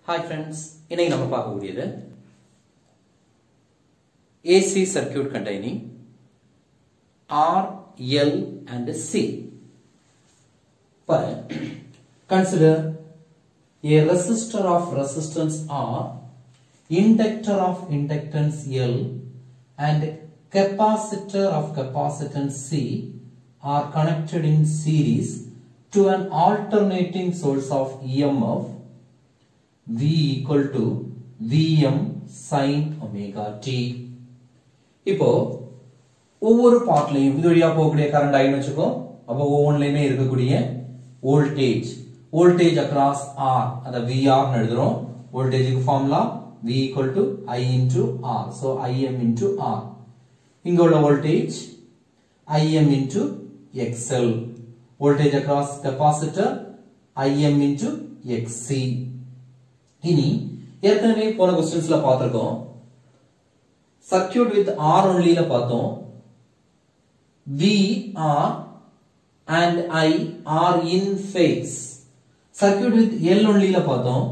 Hi friends, இன்னைக்கு நம்ம பார்க்க கூடியது AC circuit containing R, L and C. But consider a resistor of resistance R, inductor of inductance L and capacitor of capacitance C are connected in series to an alternating source of EMF V equal to Vm sin omega t. இப்போ ஒவ்வொரு பார்ட்லயும் இது வழியா போகக்கூடிய current ஐன்னு வெச்சுக்கோ. அப்ப ஒவ்வொன்லயுமே இருக்கக்கூடிய voltage across R அத VR ன்னு எழுதுறோம். வோல்டேஜ்க்கு formula V equal to I into R. So Im into R. இங்க உள்ள voltage Im into XL. Voltage across capacitor Im into XC. இனி ஏற்கனவே போன क्वेश्चंसல பாத்திருக்கோம். சர்க்யூட் வித் R only ல பார்த்தோம். V R and I are in phase. Circuit with L only ல பார்த்தோம்.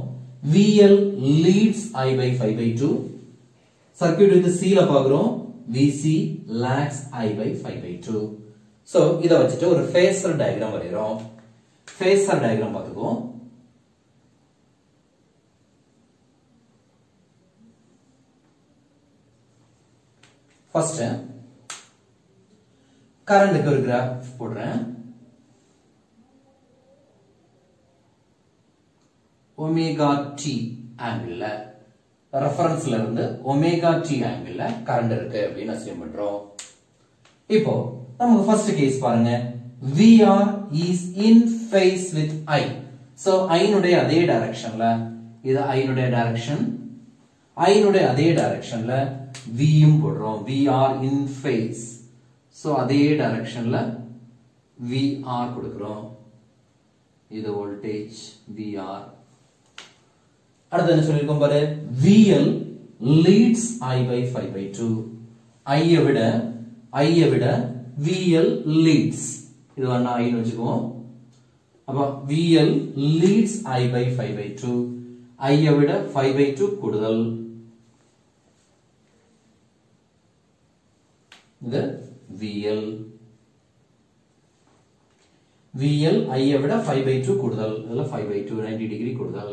VL leads I by 5/2. Circuit with C ல பார்க்கிறோம். VC lags I by 5/2. So இத வச்சிட்டு ஒரு ஃபேசர் டயகிராம் வரையறோம். ஃபேசர் டயகிராம் பாத்துக்கோ. First current க்கு ஒரு கிராஃப் போடுறேன். ஒமேகா t ஆங்கிள்ல ரெஃபரன்ஸ்ல இருந்து ஒமேகா t ஆங்கிள்ல கரண்ட் இருக்கு அப்படினு அஸ்யூம் பண்றோம். இப்போ நமக்கு ஃபர்ஸ்ட் கேஸ் பாருங்க. VR is in phase with I. So I னுடைய அதே டைரக்ஷன்ல இது I னுடைய டைரக்ஷன். I னுடைய அதே டைரக்ஷன்ல V யும் போடுறோம். We are in phase. So அதே டைரக்ஷன்ல VR கொடுக்கிறோம். இது வோல்டேஜ் VR. அடுத்து என்ன சொல்லிருக்கோம் பாரு. VL leads I by 5/2. I விட VL leads. இது வேணா I ன்னு வெச்சுக்குவோம். அப்ப VL leads I by 5/2. I விட 5/2 கூடுதல். இது VL I விட 5/2 கூடுதல். இதுல 5/2 90 டிகிரி கூடுதல்.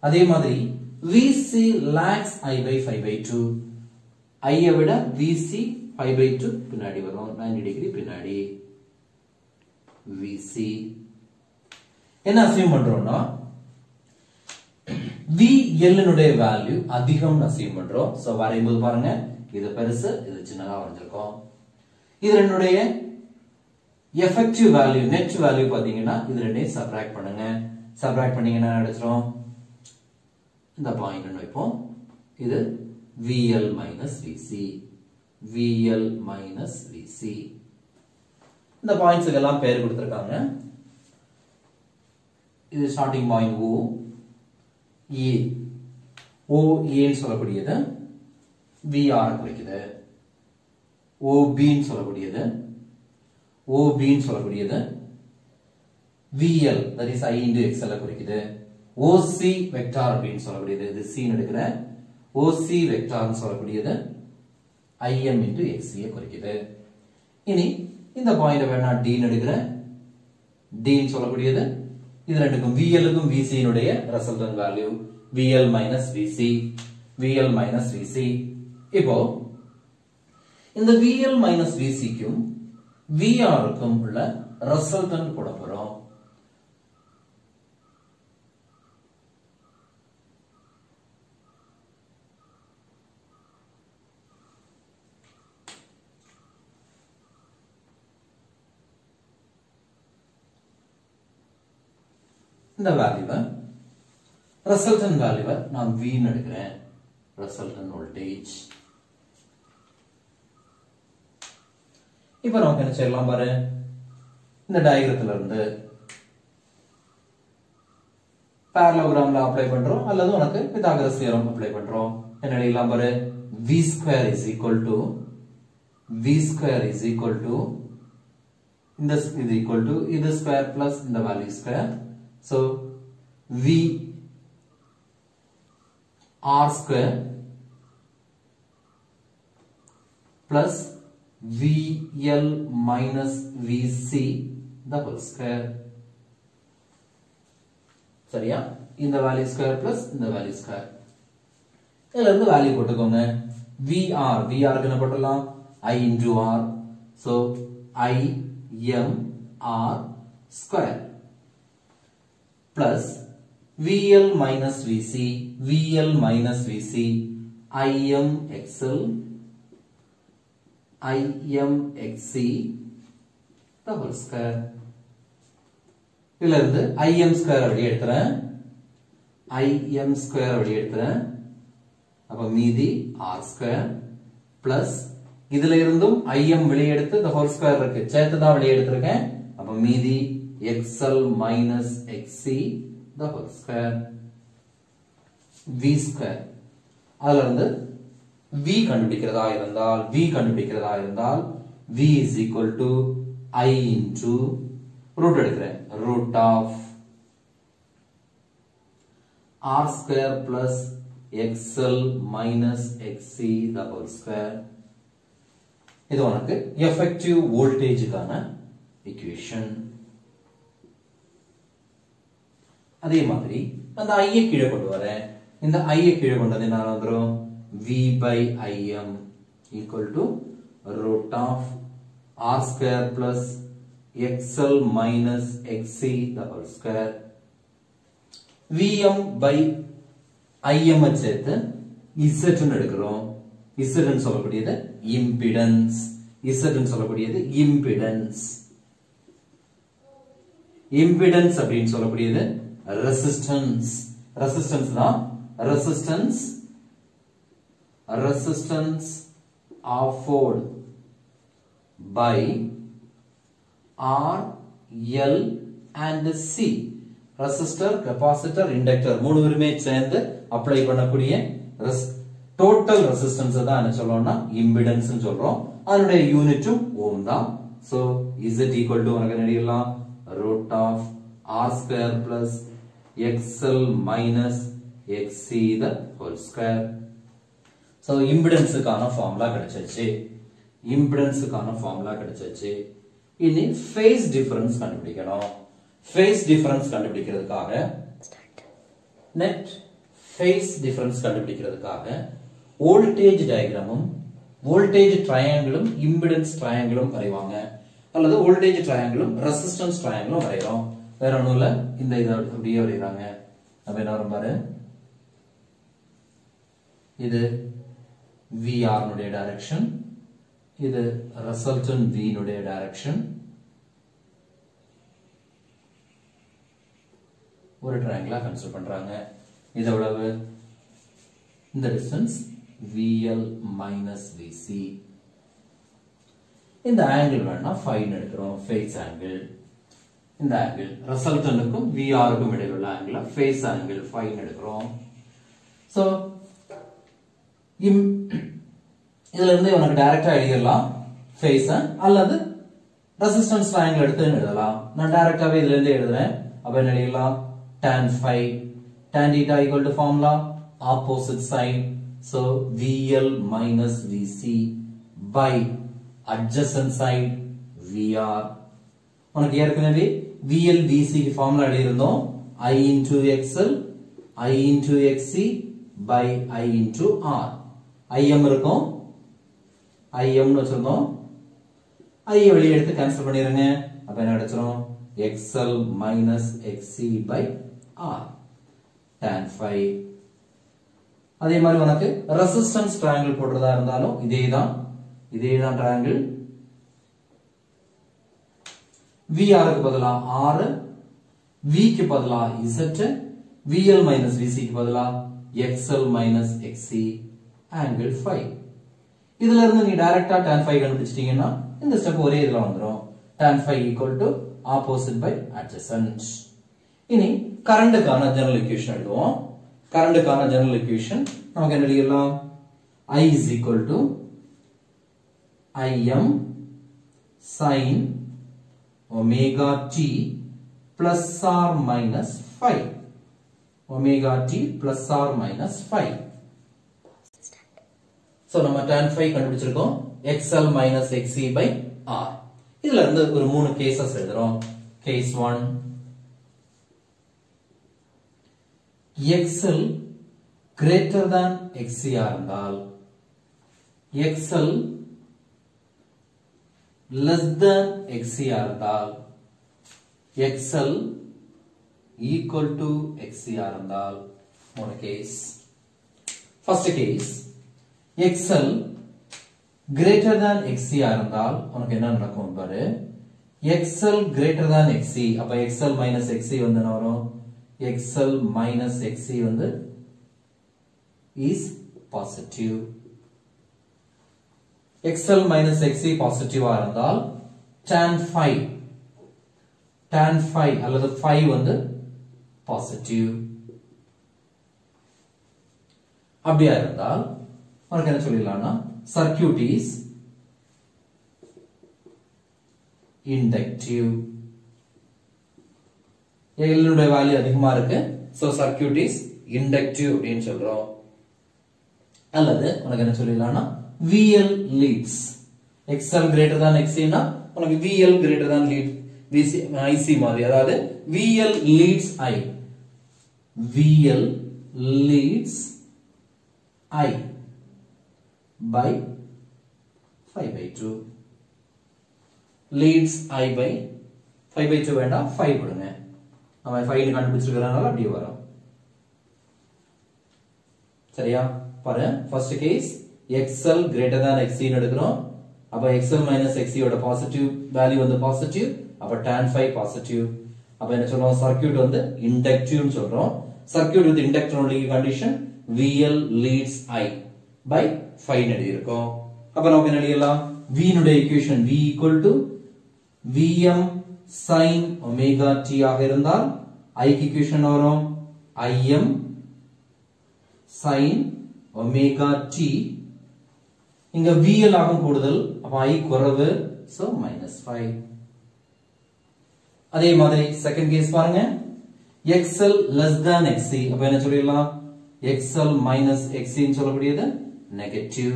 அதே மாதிரி VC lags I by 5/2. I விட VC 5/2 பின்னாடி வரும். 90 டிகிரி பின்னாடி. VC என்ன அஸ்யூம் பண்றோம்னா VL னுடைய வேல்யூ அதிகம் அஸ்யூம் பண்றோம். சோ வரையும்போது பாருங்க. இது பெருசு, இது சின்னதா வரைஞ்சிருக்கோம். இது ரெண்டுடைய எஃபெக்டிவ் வேல்யூ, நெட் வேல்யூ பாத்தீங்கன்னா இது ரெண்டையும் சப்ட்ராக்ட் பண்ணுங்க. சப்ட்ராக்ட் பண்ணீங்கன்னா என்ன கிடைச்சிரும்? இந்த பாயிண்ட் வைப்போம். இது VL minus VC. VL minus VC. இந்த பாயிண்ட்ஸ்க்கு எல்லாம் பேர் கொடுத்திருக்காங்க. இது starting point O. A. OA ன்னு சொல்லக்கூடியது VR குறிக்குது. OB ன்னு சொல்லக்கூடியது VL, that is I into XL குறிக்குது. OC வெக்டார் அப்படின்னு சொல்லக்கூடியது இது C ன்னு எடுக்கிற OC வெக்டார் சொல்லக்கூடியது IM into XC குறிக்குது. இனி இந்த பாயிண்ட் வேணா D ன்னு எடுக்கிற D ன்னு சொல்லக்கூடியது இது ரெண்டுக்கும் VL க்கும் VC னுடைய resultant value VL minus VC. இப்போ இந்த VL minus VC க்கும் VR க்கும் உள்ள ரிசல்டன்ட் போட போறோம். இந்த வேல்யூவை ரிசல்டன்ட் வேல்யூவை நான் V ன்னு எடுக்கிறேன். Resultant voltage. இப்போ நமக்கு என்ன செய்யலாம் பாரு. இந்த டயகிராம்ல இருந்து parallelogram அப்ளை பண்றோம் அல்லது உனக்கு பித்தாகரஸ் தியரம் அப்ளை பண்றோம். என்ன எழுதலாம் பாரு. V square is equal to this is equal to this square plus the value square. So V R square plus VL minus VC the whole square. சரியா? இந்த value square plus இந்த value square. இதுல இருந்து value போட்டுக்கோங்க. VR க்கு என்ன போடலாம்? I into R. So I M R square plus VL minus VC I M XL I M XC the whole square. இதுல இருந்து I M square அப்படியே எடுத்துறேன். I M square அப்படியே எடுத்துறேன். அப்ப மீதி R square plus இதுல இருந்தும் I M வெளியே எடுத்து the whole square இருக்கு. சேர்த்து தான் வெளியே எடுத்திருக்கேன். அப்ப மீதி XL minus XC the whole square. V square. அதுல இருந்து V கண்டுபிடிக்கிறதா இருந்தால் V is equal to I into root எடுக்கிறேன். root of R square plus XL minus XC the whole square. இது உனக்கு effective voltageக்கான equation. அதே மாதிரி அந்த I கீழே கொண்டு வரேன். இந்த I கீழே கொண்டு வந்து என்ன வந்துரும்? V by IM equal to root of R square plus XL minus XC the whole square. VM by IM சேர்த்து Z ன்னு எடுக்கிறோம். Z ன்னு சொல்லக்கூடியது impedance. Z ன்னு சொல்லக்கூடியது impedance. Impedance அப்படின்னு சொல்லக்கூடியது resistance. Resistance தான் resistance offered by R, L and C. Resistor, capacitor, inductor மூணு பேருமே சேர்ந்து அப்ளை பண்ணக்கூடிய total resistance தான் என்ன சொல்றோம்னா impedance ன்னு சொல்றோம். அதனுடைய யூனிட்டும் ஓம் தான். So Z equal to உனக்கு என்ன எழுதலாம்? root of R square plus XL minus XC the whole square. So impedanceக்கான ஃபார்முலா கிடைச்சிருச்சு. இனி phase difference கண்டுபிடிக்கணும். phase difference கண்டுபிடிக்கிறதுக்காக net phase difference கண்டுபிடிக்கிறதுக்காக voltage diagramமும் voltage triangleம் impedance triangleம் வரைவாங்க. அல்லது voltage triangleம் resistance triangleம் வரைறோம். வேற ஒண்ணும் இல்ல, இந்த இத அப்படியே வரையறாங்க. அப்ப என்ன வரும் பாரு, இது VR னுடைய டைரக்ஷன், இது resultant V னுடைய டைரக்ஷன். ஒரு ட்ரையாங்கிளா கன்சிடர் பண்றாங்க. இது எவ்வளவு? இந்த டிஸ்டன்ஸ் VL minus VC. இந்த ஆங்கிள் வேணா ஃபைன் எடுக்கிறோம், ஃபேஸ் ஆங்கிள். இந்த ஆங்கிள் ரிசல்டன்ட்க்கும் VRக்கும் இடையில உள்ள ஆங்கிள் ஃபேஸ் ஆங்கிள் ஃபைன் எடுக்கிறோம். சோ இதுல இருந்து உனக்கு டைரக்டா எழுதிடலாம் ஃபேஸ் அல்லது ரெசிஸ்டன்ஸ் ட்ரையாங்கிள் எடுத்து எழுதலாம். நான் டைரக்டாவே இதுல இருந்து எழுதுறேன். அப்ப என்ன எழுதலாம்? tan phi tan theta equal to formula opposite side. So VL minus VC by adjacent side VR. உனக்கு ஏற்கனவே VL VC க்கு formula எழுதியிருந்தோம். I into XL I into XC by I into R. IM இருக்கும், IM னு வச்சிருந்தோம். I வெளியே எடுத்து cancel பண்ணிருங்க. அப்ப என்ன கிடைச்சிரும்? XL minus XC by R tan phi. அதே மாதிரி உனக்கு ரெசிஸ்டன்ஸ் ட்ரையாங்கிள் போடுறதா இருந்தாலும் இதேதான் ட்ரையாங்கிள். VR க்கு பதிலா R, V க்கு பதிலா Z, VL minus VC க்கு பதிலா XL minus XC angle phi. இதுல இருந்து நீ டைரக்டா tan phi கண்டுபிடிச்சிட்டீங்கன்னா இந்த ஸ்டெப் ஒரே இதுல வந்துரும். tan phi equal to opposite by adjacent. இனி கரண்ட்கான ஜெனரல் ஈக்குவேஷன் எழுதுவோம். கரண்ட்கான ஜெனரல் ஈக்குவேஷன் நமக்கு என்ன எழுதலாம்? I is equal to Im sin omega t plus or minus phi. omega t plus or minus 5. So நம்ம tan phi கண்டுபிடிச்சிருக்கோம் xl minus xc by r. இதுல இருந்து ஒரு மூணு கேसेस எழுதுறோம். Case 1, xl greater than xc இருந்தால் xl less than xc இருந்தால் xl equal to xc இருந்தால் மூணு case. First case xl greater than xc இருந்தால் உனக்கு என்ன நடக்கும் பாரு. xl greater than xc அப்ப xl minus xc வந்து என்ன வரும்? xl minus xc வந்து is positive. xl minus xc பாசிட்டிவா இருந்தால் tan phi அல்லது phi வந்து பாசிட்டிவ். அப்படியா இருந்தால் உனக்கு என்ன சொல்லிடலாம்னா சர்க்யூட் இஸ் இண்டக்டிவ். எல்லுடைய வேல்யூ அதிகமா இருக்கு, சோ சர்க்யூட் இஸ் இண்டக்டிவ் அப்படின்னு சொல்றோம். அல்லது உனக்கு என்ன சொல்லிடலாம்னா VL leads. XL greater than XC னா உனக்கு VL greater than lead IC மாதிரி, அதாவது VL leads I. VL leads I by 5/2. leads I by 5/2 வேண்டாம் 5 கொடுங்க. நம்ம 5 கண்டுபிடிச்சிருக்கறனால அப்படியே வரும். சரியா? பாரு first case xl greater than xc ன்னு எடுக்கிறோம். அப்ப xl minus xc ஓட பாசிட்டிவ் வேல்யூ வந்து பாசிட்டிவ், அப்ப tan phi பாசிட்டிவ். அப்ப என்ன சொல்றோம்? சர்க்யூட் வந்து இண்டக்டிவ் னு சொல்றோம். Circuit with inductor only condition VL leads I by 5 ன்னு எழுதியிருக்கோம். அப்ப நமக்கு என்ன எழுதலாம்? V னுடைய equation V equal to Vm sin omega t ஆக இருந்தால் I க்கு ஈக்குவேஷன் வரும் Im sin omega t. இங்க VL ஆகும் கூடுதல், அப்ப I குறைவு, so -5. அதே மாதிரி செகண்ட் கேஸ் பாருங்க. XL less than XC அப்ப என்ன சொல்லிடலாம்? XL minus XC ன்னு சொல்லக்கூடியது நெகட்டிவ்.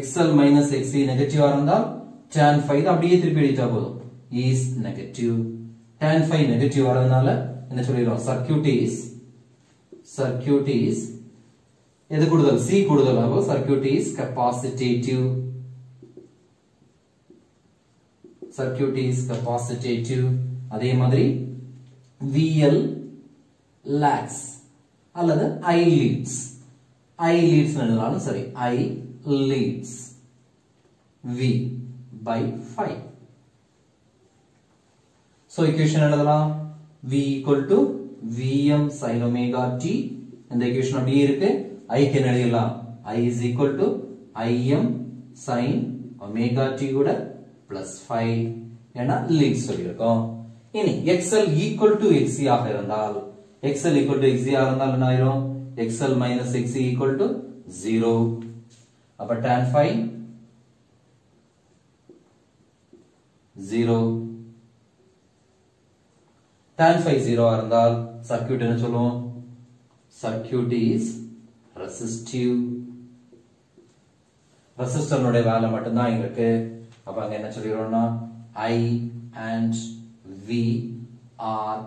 XL minus XC நெகட்டிவா இருந்தால் tan phi அப்படியே திருப்பி எழுதிட்டா போதும் is negative. tan phi negative வரதுனால என்ன சொல்லிடலாம்? சர்க்யூட் இஸ் எது கூடுதல்? C கூடுதல். அப்போ சர்க்யூட் இஸ் கெபாசிட்டேட்டிவ். அதே மாதிரி VL lags அல்லது I leads எழுதலாம். சரி, I leads V by 5. so equation எழுதலாம் V equal to Vm sin omega t. இந்த equation அப்படியே இருக்கு. I can எழுதலாம் I is equal to Im sin omega t கூட plus 5 என leads சொல்லியிருக்கோம். இனி XL equal to XC ஆக இருந்தால் XL equal to XC ஆக இருந்தால் என்ன ஆயிரும்? XL minus XC equal to 0. அப்ப tan phi 0. tan phi 0 இருந்தால் சர்க்யூட் என்ன சொல்லுவோம்? Circuit is resistive. ரெசிஸ்டர்னுடைய வேலை மட்டும்தான் இங்க இருக்கு. அப்ப அங்க என்ன சொல்லிரோம்னா I and V are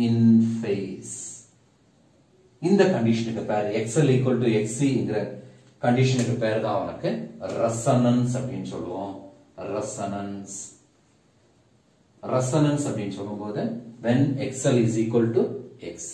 in phase. இந்த கண்டிஷனுக்கு பேர் XL equal to XC ங்கற கண்டிஷனுக்கு பேர் தான் உனக்கு ரெசனன்ஸ் அப்படினு சொல்லுவோம். ரெசனன்ஸ் அப்படினு சொல்லும்போது when XL is equal to XC